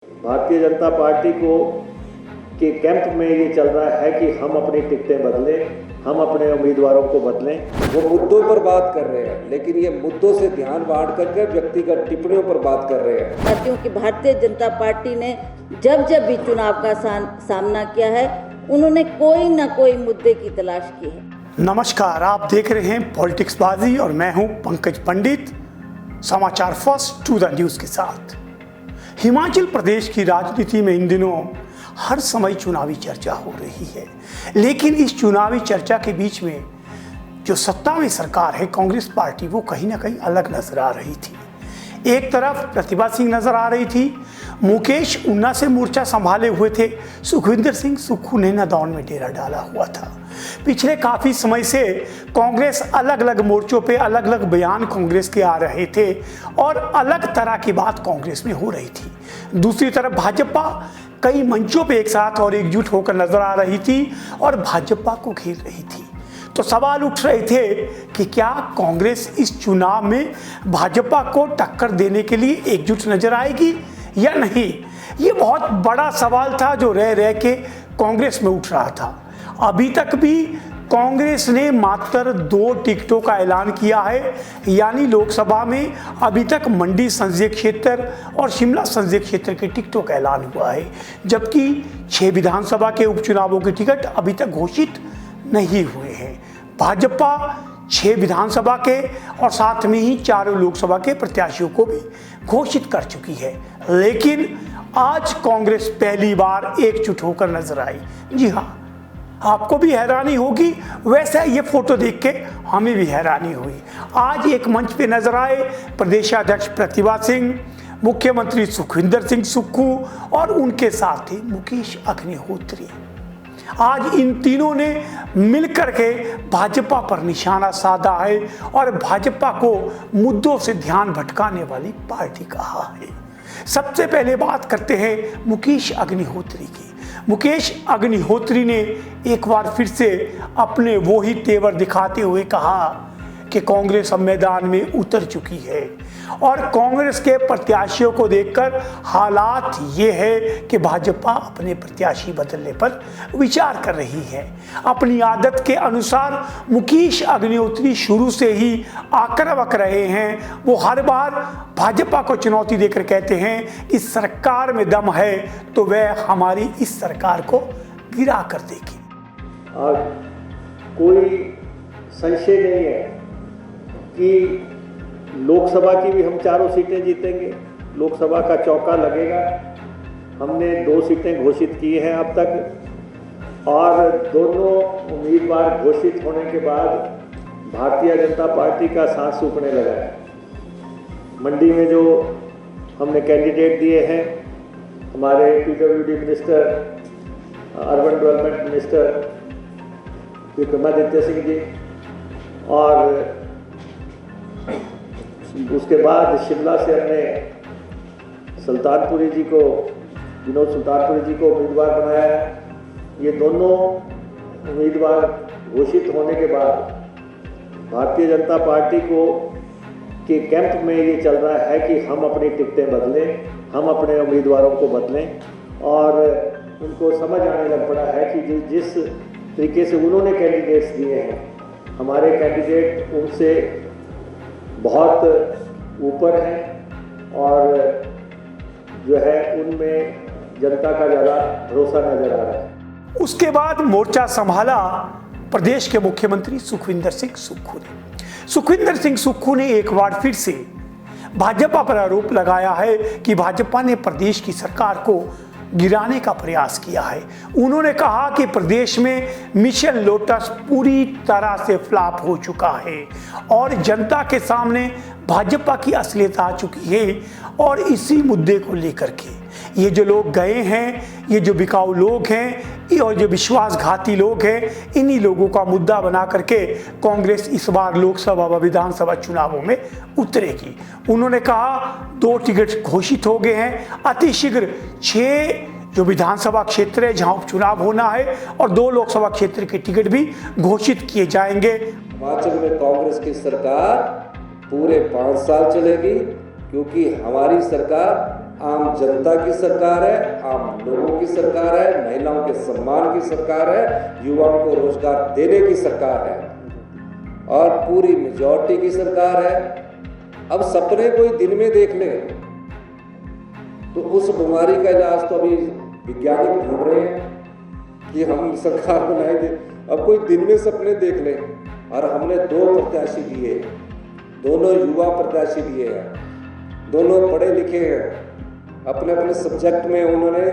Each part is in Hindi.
भारतीय जनता पार्टी को के कैंप में ये चल रहा है कि हम अपनी टिकटें बदलें, हम अपने उम्मीदवारों को बदलें। वो मुद्दों पर बात कर रहे हैं, लेकिन ये मुद्दों से ध्यान बांट करके व्यक्तिगत टिप्पणियों पर बात कर रहे हैं। क्योंकि भारतीय जनता पार्टी ने जब भी चुनाव का सामना किया है, उन्होंने कोई न कोई मुद्दे की तलाश की है। नमस्कार, आप देख रहे हैं पॉलिटिक्स बाजी और मैं हूं पंकज पंडित। समाचार फर्स्ट टू द न्यूज के साथ। हिमाचल प्रदेश की राजनीति में इन दिनों हर समय चुनावी चर्चा हो रही है, लेकिन इस चुनावी चर्चा के बीच में जो सत्ता में सरकार है कांग्रेस पार्टी, वो कहीं ना कहीं अलग नजर आ रही थी। एक तरफ प्रतिभा सिंह नजर आ रही थी, मुकेश ऊना से मोर्चा संभाले हुए थे, सुखविंदर सिंह सुक्खू ने नादौन में डेरा डाला हुआ था। पिछले काफी समय से कांग्रेस अलग अलग मोर्चों पे अलग अलग बयान कांग्रेस के आ रहे थे और अलग तरह की बात कांग्रेस में हो रही थी। दूसरी तरफ भाजपा कई मंचों पे एक साथ और एकजुट होकर नजर आ रही थी और भाजपा को घेर रही थी। तो सवाल उठ रहे थे कि क्या कांग्रेस इस चुनाव में भाजपा को टक्कर देने के लिए एकजुट नजर आएगी या नहीं। ये बहुत बड़ा सवाल था जो रह रह के कांग्रेस में उठ रहा था। अभी तक भी कांग्रेस ने मात्र 2 टिकटों का ऐलान किया है, यानी लोकसभा में अभी तक मंडी संसदीय क्षेत्र और शिमला संसदीय क्षेत्र के टिकटों का ऐलान हुआ है, जबकि 6 विधानसभा के उपचुनावों के टिकट अभी तक घोषित नहीं हुए हैं। भाजपा 6 विधानसभा के और साथ में ही 4 लोकसभा के प्रत्याशियों को भी घोषित कर चुकी है, लेकिन आज कांग्रेस पहली बार एकजुट होकर नजर आई। जी हाँ, आपको भी हैरानी होगी, वैसे ये फोटो देख के हमें भी हैरानी हुई। आज एक मंच पे नजर आए प्रदेशाध्यक्ष प्रतिभा सिंह, मुख्यमंत्री सुखविंदर सिंह सुक्खू और उनके साथ ही मुकेश अग्निहोत्री। आज इन तीनों ने मिलकर के भाजपा पर निशाना साधा है और भाजपा को मुद्दों से ध्यान भटकाने वाली पार्टी कहा है। सबसे पहले बात करते हैं मुकेश अग्निहोत्री की। मुकेश अग्निहोत्री ने एक बार फिर से अपने वो ही तेवर दिखाते हुए कहा कि कांग्रेस अब मैदान में उतर चुकी है और कांग्रेस के प्रत्याशियों को देखकर हालात ये है कि भाजपा अपने प्रत्याशी बदलने पर विचार कर रही है। अपनी आदत के अनुसार मुकेश अग्निहोत्री शुरू से ही आक्रामक रहे हैं। वो हर बार भाजपा को चुनौती देकर कहते हैं कि सरकार में दम है तो वह हमारी इस सरकार को गिरा कर देगी। और कोई संशय नहीं है कि लोकसभा की भी हम 4 सीटें जीतेंगे। लोकसभा का चौका लगेगा। हमने 2 सीटें घोषित की हैं अब तक और दोनों उम्मीदवार घोषित होने के बाद भारतीय जनता पार्टी का सांस सूखने लगा है। मंडी में जो हमने कैंडिडेट दिए हैं, हमारे PWD minister, urban development minister Vikramaditya Singh ji, और उसके बाद शिमला से हमने सुल्तानपुरी जी को, विनोद सुल्तानपुरी जी को उम्मीदवार बनाया है। ये दोनों उम्मीदवार घोषित होने के बाद भारतीय जनता पार्टी को के कैंप में ये चल रहा है कि हम अपनी टिकटें बदलें, हम अपने उम्मीदवारों को बदलें, और उनको समझ आने लग पड़ा है कि जिस तरीके से उन्होंने कैंडिडेट्स दिए हैं, हमारे कैंडिडेट उनसे बहुत ऊपर हैं और जो है उनमें जनता का ज़्यादा भरोसा नजर आ रहा है। उसके बाद मोर्चा संभाला प्रदेश के मुख्यमंत्री सुखविंदर सिंह सुक्खू ने। सुखविंदर सिंह सुक्खू ने एक बार फिर से भाजपा पर आरोप लगाया है कि भाजपा ने प्रदेश की सरकार को गिराने का प्रयास किया है। उन्होंने कहा कि प्रदेश में मिशन लोटस पूरी तरह से फ्लॉप हो चुका है और जनता के सामने भाजपा की असलियत आ चुकी है और इसी मुद्दे को लेकर के ये जो लोग गए हैं, ये जो बिकाऊ लोग हैं और जो विश्वासघाती लोग हैं, इन्हीं लोगों का मुद्दा बना करके कांग्रेस इस बार लोकसभा व विधानसभा चुनावों में उतरेगी। उन्होंने कहा 2 टिकट घोषित हो गए हैं, अतिशीघ्र 6 जो विधानसभा क्षेत्र है जहां उपचुनाव होना है और 2 लोकसभा क्षेत्र के टिकट भी घोषित किए जाएंगे। हिमाचल में कांग्रेस की सरकार पूरे 5 साल चलेगी, क्योंकि हमारी सरकार आम जनता की सरकार है, आम लोगों की सरकार है, महिलाओं के सम्मान की सरकार है, युवाओं को रोजगार देने की सरकार है और पूरी मेजॉरिटी की सरकार है। अब सपने कोई दिन में देख ले तो उस बीमारी का इलाज तो अभी वैज्ञानिक ढूंढ रहे हैं कि हम सरकार बनाएंगे। अब कोई दिन में सपने देख ले। और हमने 2 प्रत्याशी दिए, दोनों युवा प्रत्याशी दिए हैं, दोनों पढ़े लिखे हैं, अपने अपने सब्जेक्ट में उन्होंने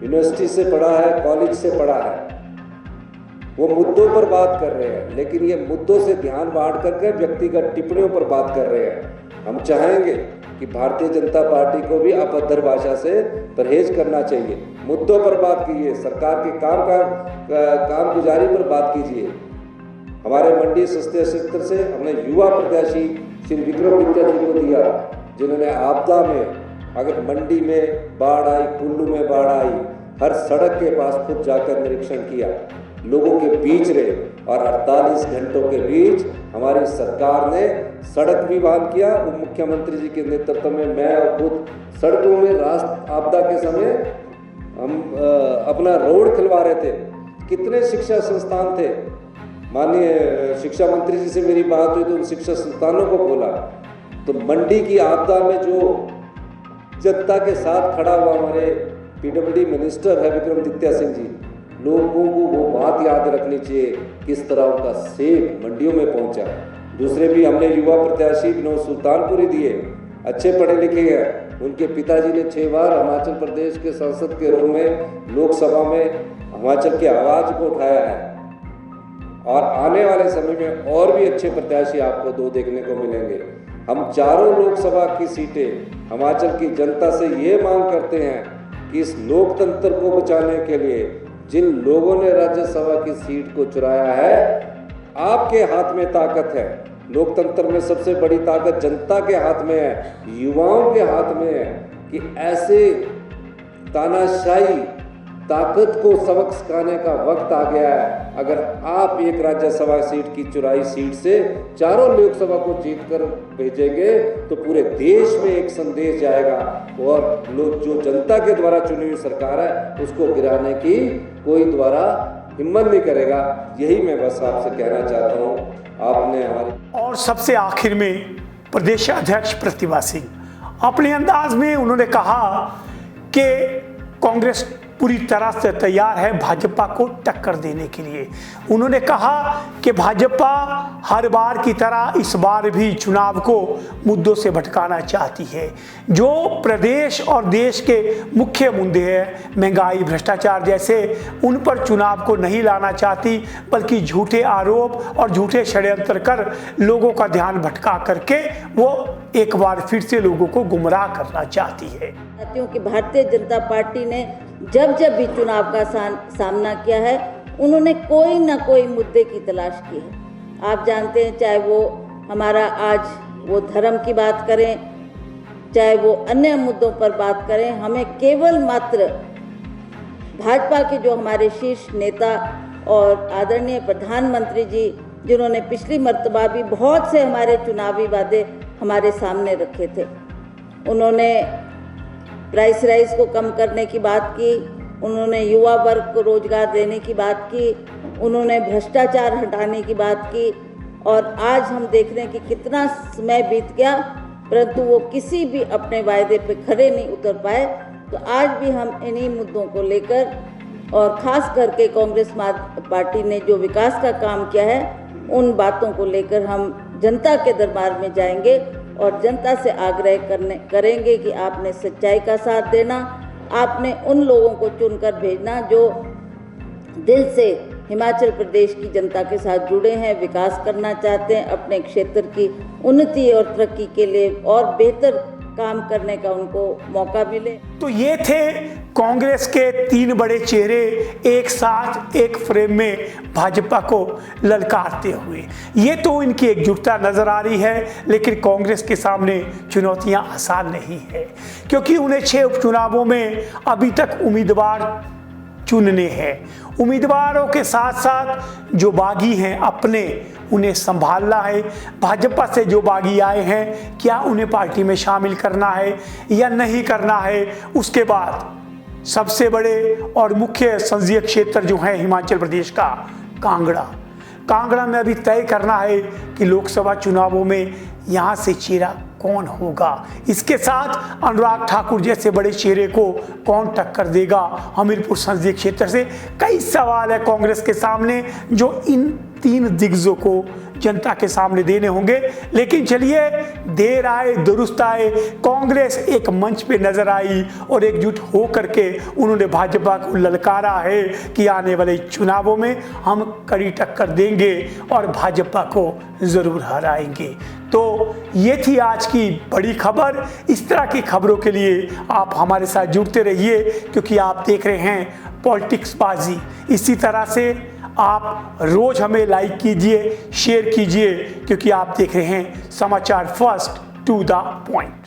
यूनिवर्सिटी से पढ़ा है, कॉलेज से पढ़ा है। वो मुद्दों पर बात कर रहे हैं, लेकिन ये मुद्दों से ध्यान बांट करके व्यक्तिगत टिप्पणियों पर बात कर रहे हैं। हम चाहेंगे कि भारतीय जनता पार्टी को भी अभद्र भाषा से परहेज करना चाहिए। मुद्दों पर बात कीजिए, सरकार के कामगुजारी पर बात कीजिए। हमारे मंडी सस्ते क्षेत्र से हमने युवा प्रत्याशी श्री विक्रम विद्या जी को दिया, जिन्होंने आपदा में, अगर मंडी में बाढ़ आई, कुल्लू में बाढ़ आई, हर सड़क के पास खुद जाकर निरीक्षण किया, लोगों के बीच रहे और 48 घंटों के बीच हमारी सरकार ने सड़क भी बहाल किया। उप मुख्यमंत्री जी के नेतृत्व में मैं और खुद सड़कों में राष्ट्र आपदा के समय हम अपना रोड खिलवा रहे थे। कितने शिक्षा संस्थान थे, माननीय शिक्षा मंत्री जी से मेरी बात हुई तो उन शिक्षा संस्थानों को खोला। तो मंडी की आपदा में जो जनता के साथ खड़ा हुआ हमारे पीडब्ल्यूडी मिनिस्टर है विक्रमादित्य सिंह जी, लोगों को वो बात याद रखनी चाहिए किस तरह उनका सेब मंडियों में पहुंचा। दूसरे भी हमने युवा प्रत्याशी विनोद सुल्तानपुरी दिए, अच्छे पढ़े लिखे हैं। उनके पिताजी ने 6 बार हिमाचल प्रदेश के सांसद के रूप में लोकसभा में हिमाचल की आवाज़ को उठाया है और आने वाले समय में और भी अच्छे प्रत्याशी आपको 2 देखने को मिलेंगे। हम चारों लोकसभा की सीटें हिमाचल की जनता से ये मांग करते हैं कि इस लोकतंत्र को बचाने के लिए जिन लोगों ने राज्यसभा की सीट को चुराया है, आपके हाथ में ताकत है। लोकतंत्र में सबसे बड़ी ताकत जनता के हाथ में है, युवाओं के हाथ में है कि ऐसे तानाशाही ताकत को सबक सिखाने का वक्त आ गया है। अगर आप एक राज्यसभा सीट की चुराई सीट से चारों लोकसभा को जीतकर भेजेंगे तो पूरे देश में एक संदेश जाएगा और लोग जो जनता के द्वारा चुनी हुई सरकार है उसको गिराने की कोई द्वारा हिम्मत नहीं करेगा। यही मैं बस आपसे कहना चाहता हूँ। आपने हमारी और सबसे आखिर में प्रदेश अध्यक्ष प्रतिभा सिंह अपने अंदाज में उन्होंने कहा कि कांग्रेस पूरी तरह से तैयार है भाजपा को टक्कर देने के लिए। उन्होंने कहा कि भाजपा हर बार की तरह इस बार भी चुनाव को मुद्दों से भटकाना चाहती है। जो प्रदेश और देश के मुख्य मुद्दे हैं, महंगाई, भ्रष्टाचार जैसे, उन पर चुनाव को नहीं लाना चाहती, बल्कि झूठे आरोप और झूठे षड्यंत्र कर लोगों का ध्यान भटका करके वो एक बार फिर से लोगों को गुमराह करना चाहती है। क्योंकि भारतीय जनता पार्टी ने जब भी चुनाव का सामना किया है, उन्होंने कोई ना कोई मुद्दे की तलाश की है। आप जानते हैं, चाहे वो हमारा आज वो धर्म की बात करें, चाहे वो अन्य मुद्दों पर बात करें, हमें केवल मात्र भाजपा के जो हमारे शीर्ष नेता और आदरणीय प्रधानमंत्री जी, जिन्होंने पिछली मर्तबा भी बहुत से हमारे चुनावी वादे हमारे सामने रखे थे, उन्होंने प्राइस राइज को कम करने की बात की, उन्होंने युवा वर्ग को रोजगार देने की बात की, उन्होंने भ्रष्टाचार हटाने की बात की। और आज हम देख रहे हैं कि कितना समय बीत गया, परंतु वो किसी भी अपने वायदे पे खरे नहीं उतर पाए। तो आज भी हम इन्हीं मुद्दों को लेकर और ख़ास करके कांग्रेस पार्टी ने जो विकास का काम किया है, उन बातों को लेकर हम जनता के दरबार में जाएंगे और जनता से आग्रह करेंगे कि आपने सच्चाई का साथ देना, आपने उन लोगों को चुनकर भेजना जो दिल से हिमाचल प्रदेश की जनता के साथ जुड़े हैं, विकास करना चाहते हैं, अपने क्षेत्र की उन्नति और तरक्की के लिए और बेहतर काम करने का उनको मौका मिले। तो ये थे कांग्रेस के 3 बड़े चेहरे एक साथ एक फ्रेम में भाजपा को ललकारते हुए। ये तो इनकी एकजुटता नजर आ रही है, लेकिन कांग्रेस के सामने चुनौतियां आसान नहीं है, क्योंकि उन्हें 6 उपचुनावों में अभी तक उम्मीदवार चुनने हैं। उम्मीदवारों के साथ साथ जो बागी हैं अपने, उन्हें संभालना है। भाजपा से जो बागी आए हैं, क्या उन्हें पार्टी में शामिल करना है या नहीं करना है। उसके बाद सबसे बड़े और मुख्य संसदीय क्षेत्र जो है हिमाचल प्रदेश का कांगड़ा में अभी तय करना है कि लोकसभा चुनावों में यहाँ से चेहरा कौन होगा। इसके साथ अनुराग ठाकुर जैसे बड़े चेहरे को कौन टक्कर देगा। हमीरपुर संसदीय क्षेत्र से कई सवाल है कांग्रेस के सामने जो इन 3 दिग्गजों को जनता के सामने देने होंगे। लेकिन चलिए, देर आए दुरुस्त आए, कांग्रेस एक मंच पे नजर आई और एकजुट होकर के उन्होंने भाजपा को ललकारा है कि आने वाले चुनावों में हम कड़ी टक्कर देंगे और भाजपा को जरूर हराएंगे। तो ये थी आज की बड़ी खबर। इस तरह की खबरों के लिए आप हमारे साथ जुड़ते रहिए, क्योंकि आप देख रहे हैं पॉलिटिक्स बाजी। इसी तरह से आप रोज हमें लाइक कीजिए, शेयर कीजिए, क्योंकि आप देख रहे हैं समाचार फर्स्ट टू द पॉइंट।